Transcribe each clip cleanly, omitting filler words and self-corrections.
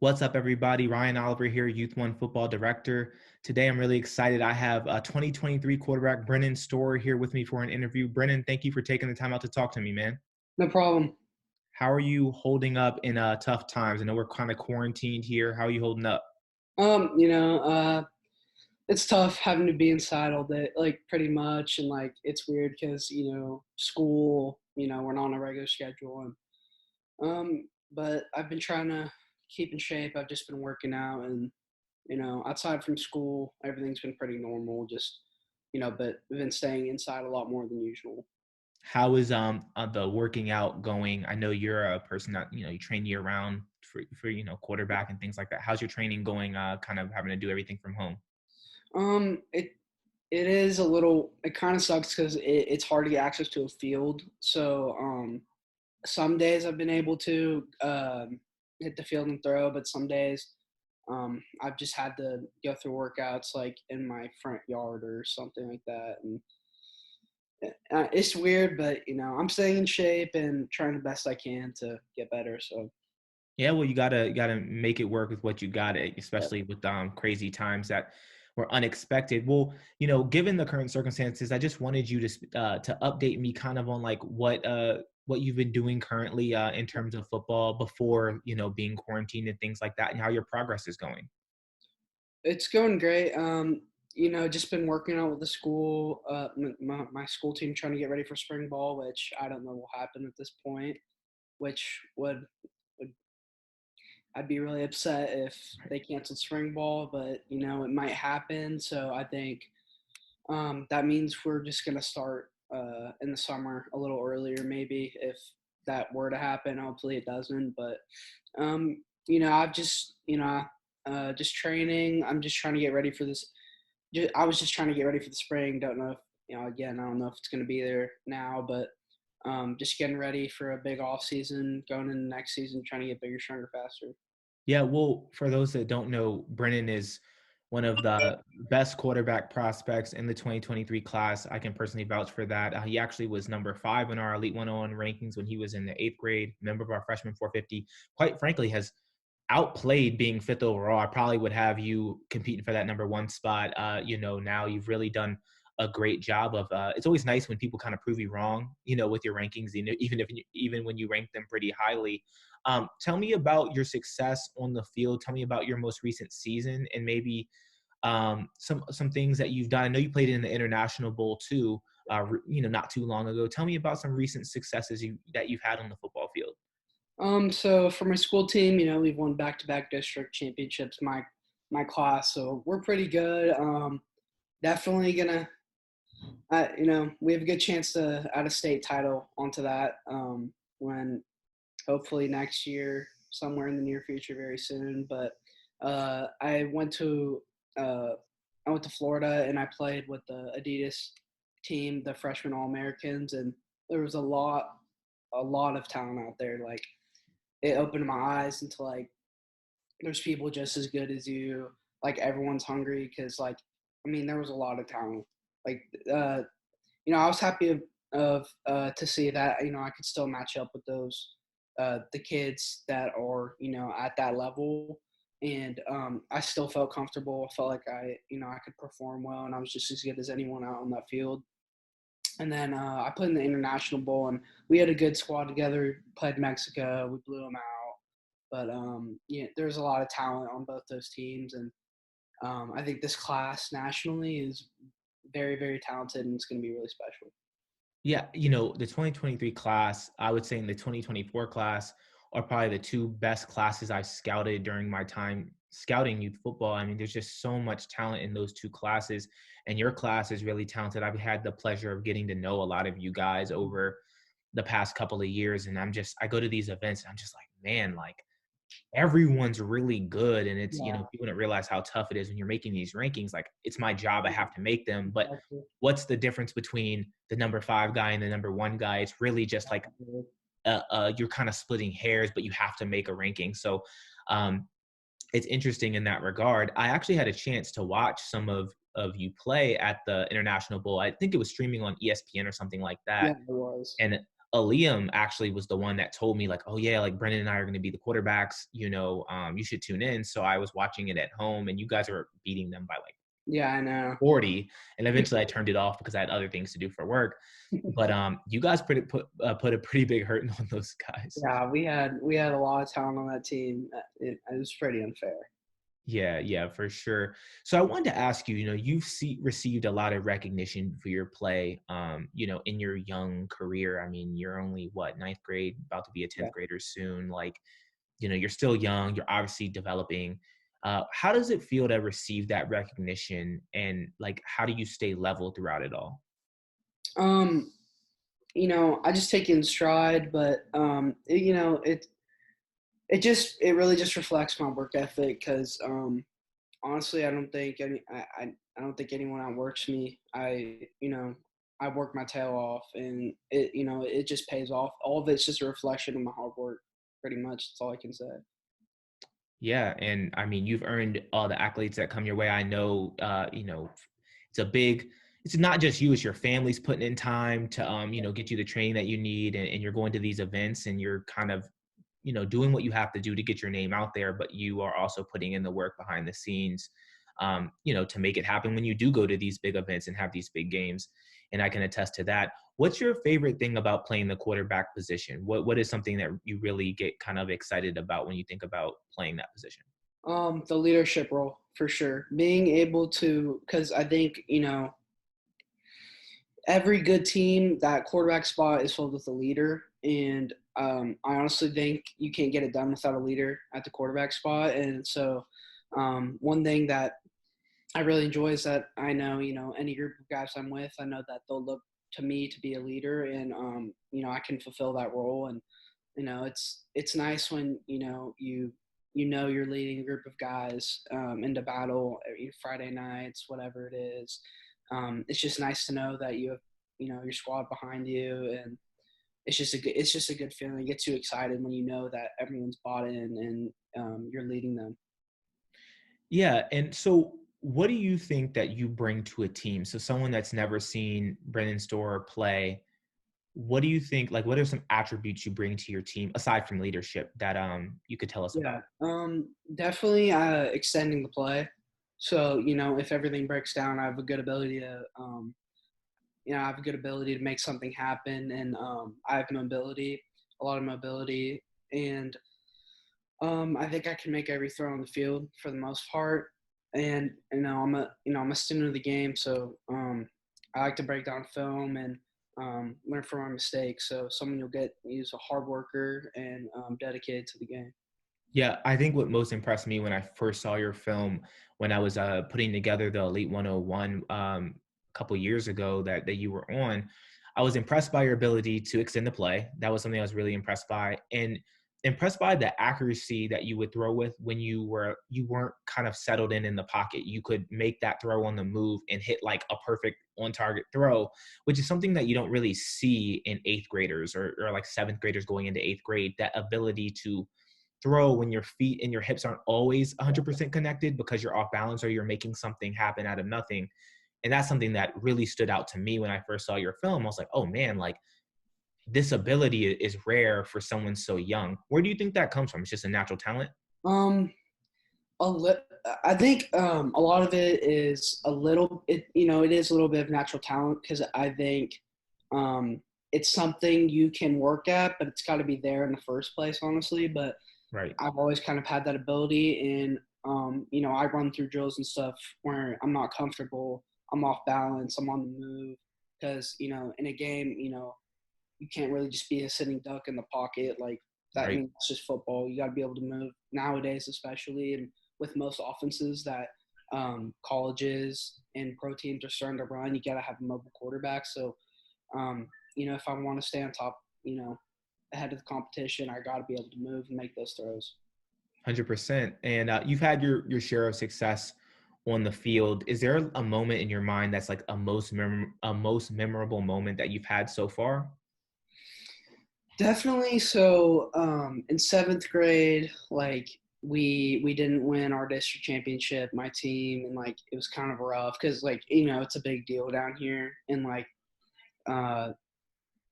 What's up, everybody? Ryan Oliver here, Youth One Football Director. Today, I'm really excited. I have 2023 quarterback Brennan Storer here with me for an interview. Brennan, thank you for taking the time out to talk to me, man. No problem. How are you holding up in tough times? I know we're kind of quarantined here. How are you holding up? Um, you know, uh, it's tough having to be inside all day, like pretty much, and like it's weird because school, we're not on a regular schedule, but I've been trying to keep in shape. I've just been working out, and outside from school, everything's been pretty normal. Just but I've been staying inside a lot more than usual. How is the working out going? I know you're a person that you train year round for quarterback and things like that. How's your training going? Kind of having to do everything from home. It is a little. It kind of sucks because it's hard to get access to a field. So some days I've been able to hit the field and throw, but some days I've just had to go through workouts like in my front yard or something like that. And it's weird, but I'm staying in shape and trying the best I can to get better. So Yeah, well, you gotta make it work with what you got, yeah. especially with crazy times that were unexpected. Well, given the current circumstances, I just wanted you to update me kind of on like what you've been doing currently in terms of football before being quarantined and things like that, and how your progress is going. It's going great. Just been working out with the school, my school team trying to get ready for spring ball, which I don't know will happen at this point, which would I'd be really upset if they canceled spring ball, but it might happen. So I think that means we're just gonna start in the summer a little earlier, maybe if that were to happen. Hopefully it doesn't, but I've just training. I'm just trying to get ready for this. I was just trying to get ready for the spring. Don't know if again. I don't know if it's gonna be there now, but just getting ready for a big off season, going into next season, trying to get bigger, stronger, faster. Yeah, well, for those that don't know, Brennan is one of the best quarterback prospects in the 2023 class. I can personally vouch for that. He actually was number 5 in our Elite 101 rankings when he was in the 8th grade, member of our freshman 450. Quite frankly, has outplayed being 5th overall. I probably would have you competing for that number 1 spot. Now you've really done a great job of it's always nice when people kind of prove you wrong, with your rankings, even when you rank them pretty highly. Tell me about your success on the field. Tell me about your most recent season and maybe some things that you've done. I know you played in the International Bowl too, not too long ago. Tell me about some recent successes that you've had on the football field. So for my school team, we've won back-to-back district championships. My class, so we're pretty good. Definitely gonna, we have a good chance to add a state title onto that when hopefully next year, somewhere in the near future, very soon. But uh, I went to uh, I went to Florida and I played with the Adidas team, the freshman All Americans, and there was a lot of talent out there. Like it opened my eyes into like there's people just as good as you. Like everyone's hungry because there was a lot of talent. Like uh, I was happy of to see that I could still match up with those the kids that are at that level, and I still felt comfortable. I felt like I could perform well, and I was just as good as anyone out on that field. And then I played in the International Bowl, and we had a good squad together. Played Mexico, we blew them out. But yeah, there's a lot of talent on both those teams, and I think this class nationally is very, very talented, and it's going to be really special. Yeah, the 2023 class, I would say, in the 2024 class are probably the two best classes I scouted during my time scouting youth football. I mean, there's just so much talent in those two classes, and your class is really talented. I've had the pleasure of getting to know a lot of you guys over the past couple of years, and I go to these events and I'm just like, man, like everyone's really good. And it's, Yeah, people don't realize how tough it is when you're making these rankings. Like, it's my job, I have to make them. But exactly. what's the difference between the number 5 guy and the number 1 guy? It's really just like you're kind of splitting hairs, but you have to make a ranking. So um, it's interesting in that regard. I actually had a chance to watch some of you play at the International Bowl. I think it was streaming on ESPN or something like Yeah, that. it was. And Liam actually was the one that told me like, oh yeah, like Brennan and I are going to be the quarterbacks. You should tune in. So I was watching it at home, and you guys were beating them by like Yeah, I know. 40, and eventually I turned it off because I had other things to do for work. But you guys put a pretty big hurting on those guys. Yeah, we had a lot of talent on that team. It was pretty unfair. Yeah, yeah, for sure. So I wanted to ask you, you've received a lot of recognition for your play, in your young career. I mean, you're only what, ninth grade, about to be a Yeah. 10th grader soon. Like, you're still young, you're obviously developing. How does it feel to receive that recognition, and like, how do you stay level throughout it all? Um, I just take it in stride, but it really just reflects my work ethic because honestly, I don't think anyone outworks me. I work my tail off, and it just pays off. All of it's just a reflection of my hard work, pretty much. That's all I can say. Yeah, and I mean, you've earned all the accolades that come your way. I know, it's a big. It's not just you; it's your family's putting in time to, get you the training that you need, and you're going to these events, and you're kind of, doing what you have to do to get your name out there. But you are also putting in the work behind the scenes, to make it happen when you do go to these big events and have these big games. And I can attest to that. What's your favorite thing about playing the quarterback position? What is something that you really get kind of excited about when you think about playing that position? The leadership role for sure. Being able to, because I think every good team, that quarterback spot is filled with a leader, and I honestly think you can't get it done without a leader at the quarterback spot. And so, one thing that I really enjoy is that I know, any group of guys I'm with, I know that they'll look to me to be a leader, and I can fulfill that role. And it's nice when you're leading a group of guys into battle Friday nights, whatever it is. It's just nice to know that you have your squad behind you, and it's just a good feeling. It gets you excited when you know that everyone's bought in and you're leading them. Yeah, and so what do you think that you bring to a team? So someone that's never seen Brennan Store play, what do you think? Like, what are some attributes you bring to your team aside from leadership that you could tell us Yeah, about? definitely extending the play. So if everything breaks down, I have a good ability to I have a good ability to make something happen, and I have mobility, a lot of mobility, and I think I can make every throw on the field for the most part. And I'm a student of the game, so I like to break down film and learn from my mistakes. So someone you'll get is a hard worker and dedicated to the game. Yeah, I think what most impressed me when I first saw your film, when I was putting together the Elite 101 a couple years ago that you were on, I was impressed by your ability to extend the play. That was something I was really impressed by, and impressed by the accuracy that you would throw with when you weren't kind of settled in the pocket. You could make that throw on the move and hit like a perfect on target throw, which is something that you don't really see in eighth graders or like seventh graders going into eighth grade. That ability to throw when your feet and your hips aren't always 100% connected because you're off balance or you're making something happen out of nothing. And that's something that really stood out to me when I first saw your film. I was like, oh man, like this ability is rare for someone so young. Where do you think that comes from? It's just a natural talent? Um, I think a lot of it is it is a little bit of natural talent because I think um, it's something you can work at, but it's got to be there in the first place, honestly. But Right. I've always kind of had that ability, and I run through drills and stuff where I'm not comfortable, I'm off balance, I'm on the move, because in a game, you can't really just be a sitting duck in the pocket like that. I Right. mean, it's just football. You got to be able to move nowadays, especially, and with most offenses that colleges and pro teams are starting to run, you got to have a mobile quarterback. So, if I want to stay on top, ahead of the competition, I got to be able to move and make those throws. 100%. And you've had your share of success on the field. Is there a moment in your mind that's like a most memorable moment that you've had so far? Definitely. So in seventh grade, like we didn't win our district championship, my team, and like it was kind of rough because like it's a big deal down here, and like uh,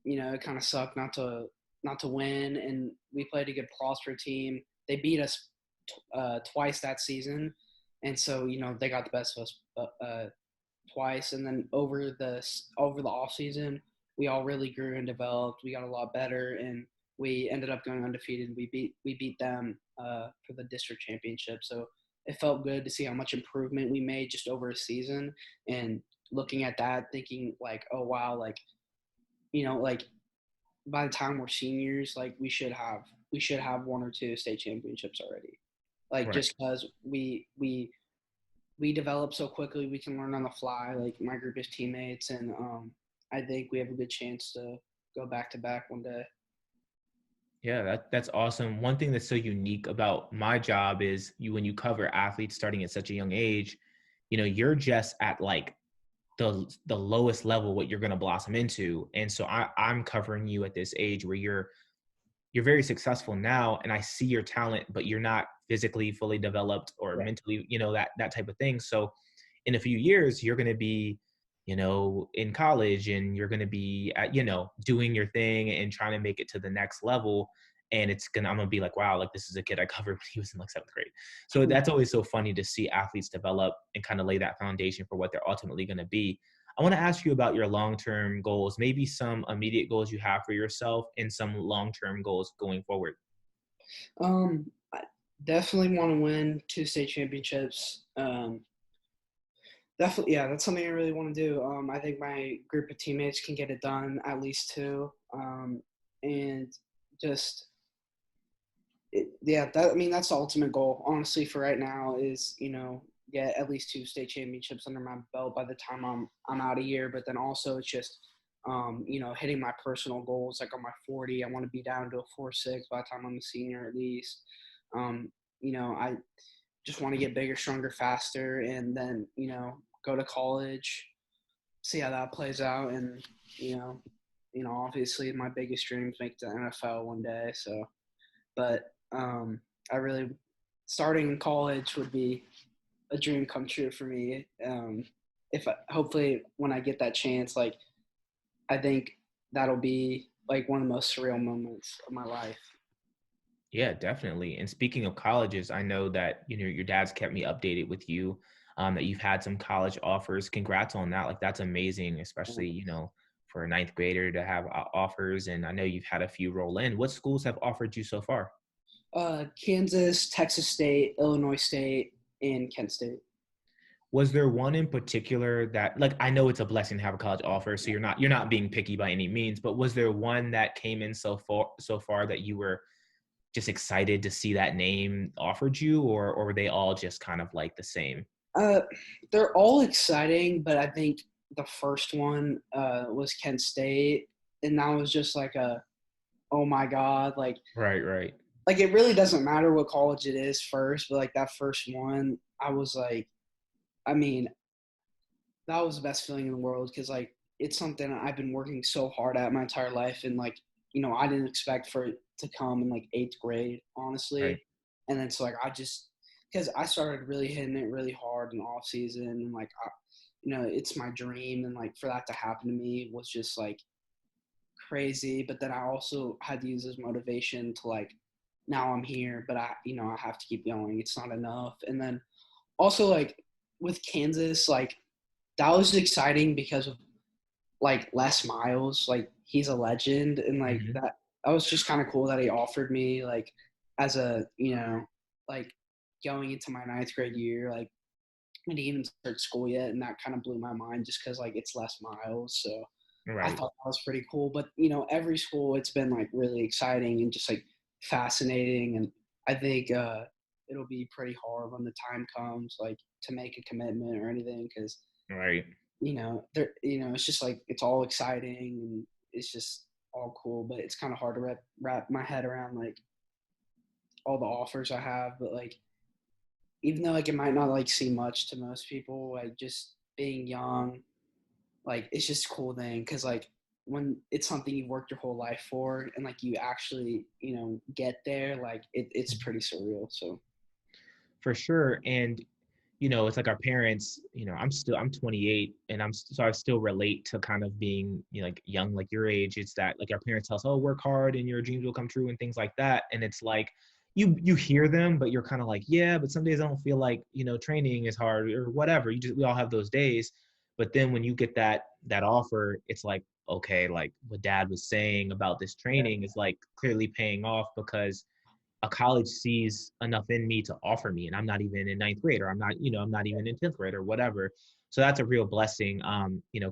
it kind of sucked not to win, and we played a good Prosper team. They beat us twice that season, and so they got the best of us twice. And then over the off season, we all really grew and developed. We got a lot better, and we ended up going undefeated. We beat them for the district championship. So it felt good to see how much improvement we made just over a season. And looking at that, thinking like, oh wow, like like by the time we're seniors, like we should have one or two state championships already. Like Right. just because we develop so quickly, we can learn on the fly. Like my group of teammates, and I think we have a good chance to go back to back one day. Yeah, that's awesome. One thing that's so unique about my job is when you cover athletes starting at such a young age, you're just at like the lowest level what you're going to blossom into. And so I'm covering you at this age where you're very successful now, and I see your talent, but you're not physically fully developed or Right. mentally, that type of thing. So in a few years, you're going to be, in college, and you're going to be at, doing your thing and trying to make it to the next level. And I'm going to be like, wow, like this is a kid I covered when he was in like seventh grade. So that's always so funny to see athletes develop and kind of lay that foundation for what they're ultimately going to be. I want to ask you about your long-term goals, maybe some immediate goals you have for yourself and some long-term goals going forward. I definitely want to win two state championships. Definitely, yeah, that's something I really want to do. I think my group of teammates can get it done, at least two. And just yeah, I mean that's the ultimate goal, honestly, for right now is get at least two state championships under my belt by the time I'm out of here. But then also it's just hitting my personal goals. Like on my 40, I want to be down to a 4.6 by the time I'm a senior at least. I just want to get bigger, stronger, faster, and then go to college, see how that plays out, and you know, obviously my biggest dream is make the NFL one day. So, but I really starting in college would be a dream come true for me. If hopefully when I get that chance, like I think that'll be like one of the most surreal moments of my life. Yeah, definitely. And speaking of colleges, I know that your dad's kept me updated with you, that you've had some college offers. Congrats on that. Like that's amazing, especially for a ninth grader to have offers. And I know you've had a few roll in. What schools have offered you so far? Kansas, Texas State, Illinois State, and Kent State. Was there one in particular that, like, I know it's a blessing to have a college offer, so you're not being picky by any means, but was there one that came in so far that you were just excited to see that name offered you, or were they all just kind of like the same? Uh, they're all exciting, but I think the first one was Kent State, and that was just like a oh my god, Right, right. like it really doesn't matter what college it is first, but like that first one, I was like, I mean, that was the best feeling in the world because like it's something I've been working so hard at my entire life, and like I didn't expect for it to come in like eighth grade, Right. honestly, and then so like I just because I started really hitting it really hard in off season, and like it's my dream, and like for that to happen to me was just like crazy. But then I also had to use as motivation to like now I'm here, but I have to keep going. It's not enough, and then also like with Kansas, like that was exciting because of like Les Miles, like he's a legend, and like Mhm. that was just kind of cool that he offered me like as a like going into my ninth grade year, like I didn't even start school yet, and that kind of blew my mind just because like it's Les Miles, so I Right. thought that was pretty cool. But every school it's been like really exciting and just like fascinating, and I think it'll be pretty hard when the time comes like to make a commitment or anything because Right. there it's just like it's all exciting and it's just all cool, but it's kind of hard to wrap my head around like all the offers I have. But like even though like it might not like seem much to most people, like just being young, like it's just a cool thing because like when it's something you've worked your whole life for and like you actually get there, like it's pretty surreal. So For sure. And it's like our parents, I'm 28 and so I still relate to kind of being, like young, like your age. It's that like our parents tell us, oh, work hard and your dreams will come true and things like that. And it's like, you hear them, but you're kind of like, yeah, but some days I don't feel like, training is hard or whatever. We all have those days. But then when you get that offer, it's like, okay, like what dad was saying about this training is like clearly paying off because a college sees enough in me to offer me, and I'm not even in ninth grade, or I'm not even in 10th grade or whatever. So that's a real blessing.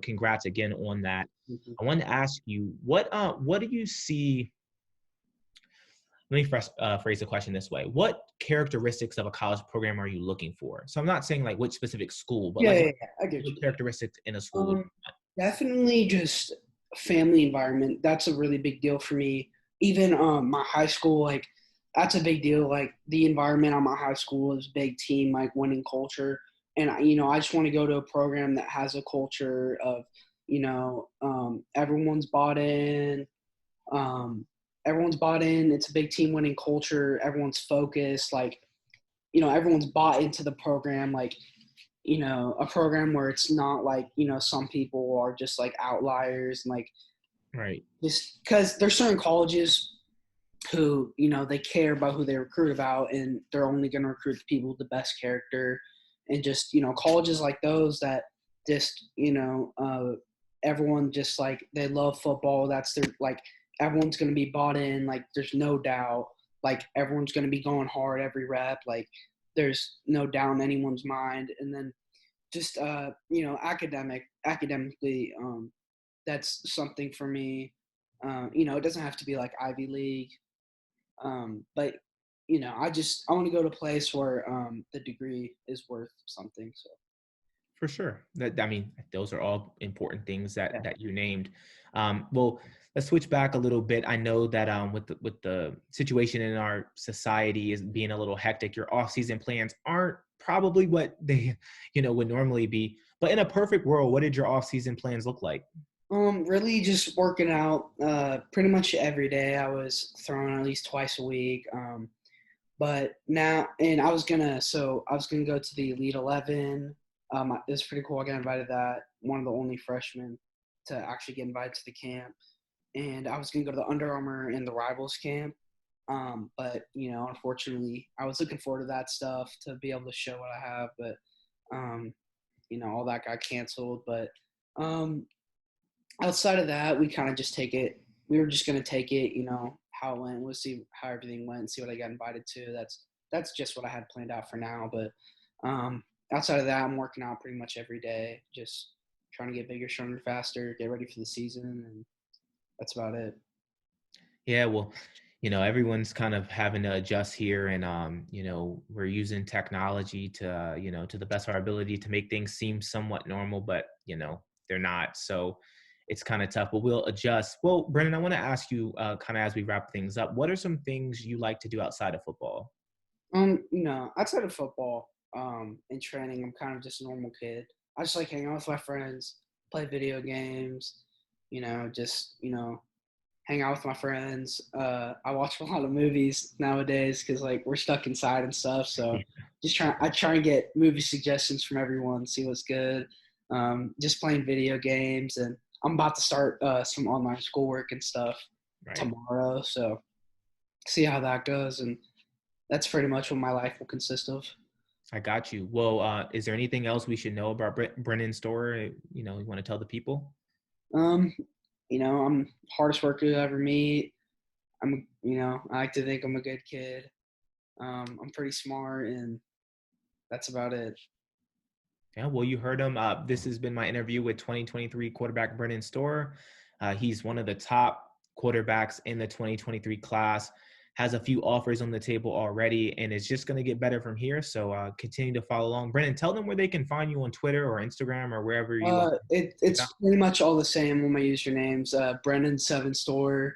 Congrats again on that. Mhm. I wanted to ask you, what do you see? Let me phrase the question this way. What characteristics of a college program are you looking for? So I'm not saying like which specific school, but Yeah, like yeah, what, yeah, I get what you. characteristics in a school would Um, Definitely just family environment. That's a really big deal for me. Even my high school, like that's a big deal. Like the environment on my high school is big team, like winning culture. And I just want to go to a program that has a culture of, everyone's bought in. Um, everyone's bought in. It's a big team winning culture. Everyone's focused. Like, everyone's bought into the program. Like, a program where it's not like, some people are just like outliers and like right. just because there's certain colleges who, they care about who they recruit about and they're only going to recruit the people with the best character and just, colleges like those that just, everyone just like they love football. That's their like everyone's going to be bought in. Like there's no doubt. Like everyone's going to be going hard every rep. Like there's no doubt in anyone's mind. And then just academically, that's something for me. It doesn't have to be like Ivy League, but I want to go to a place where the degree is worth something. So For sure. I mean, those are all important things that yeah. that you named. Well, let's switch back a little bit. I know that with the situation in our society is being a little hectic. Your off-season plans aren't probably what they, would normally be. But in a perfect world, what did your off-season plans look like? Really just working out pretty much every day. I was throwing at least twice a week. But now, and I was gonna go to the Elite 11. It was pretty cool. I got invited to that. One of the only freshmen to actually get invited to the camp. And I was gonna go to the Under Armour and the Rivals camp. But unfortunately, I was looking forward to that stuff to be able to show what I have. But um, all that got canceled. But um, outside of that, we kind of just take it. We were just gonna take it, how it went. We'll see how everything went, see what I got invited to. That's just what I had planned out for now. But outside of that, I'm working out pretty much every day, just trying to get bigger, stronger, faster, get ready for the season, and that's about it. Yeah, well, everyone's kind of having to adjust here, and we're using technology to, to the best of our ability to make things seem somewhat normal, but they're not. So it's kind of tough, but we'll adjust. Well, Brennan, I want to ask you, kind of as we wrap things up, what are some things you like to do outside of football? Outside of football, and training, I'm kind of just a normal kid. I just like hanging out with my friends, play video games, just hang out with my friends. I watch a lot of movies nowadays because like we're stuck inside and stuff. So I try and get movie suggestions from everyone, see what's good. Just playing video games, and I'm about to start some online schoolwork and stuff Right. tomorrow. So see how that goes, and that's pretty much what my life will consist of. I got you. Well, is there anything else we should know about Brennan's story? You want to tell the people? Um, I'm hardest worker you'll ever meet. I like to think I'm a good kid. I'm pretty smart, and that's about it. Yeah, well, you heard him. This has been my interview with 2023 quarterback Brennan Storer. He's one of the top quarterbacks in the 2023 class, has a few offers on the table already, and it's just going to get better from here. So continue to follow along. Brennan, tell them where they can find you on Twitter or Instagram or wherever you like. It's pretty much all the same on my usernames. Brennan Seven Store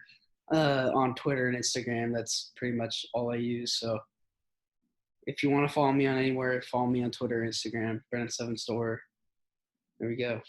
on Twitter and Instagram. That's pretty much all I use. So if you want to follow me on anywhere, follow me on Twitter, Instagram, Brennan Seven Store. There we go.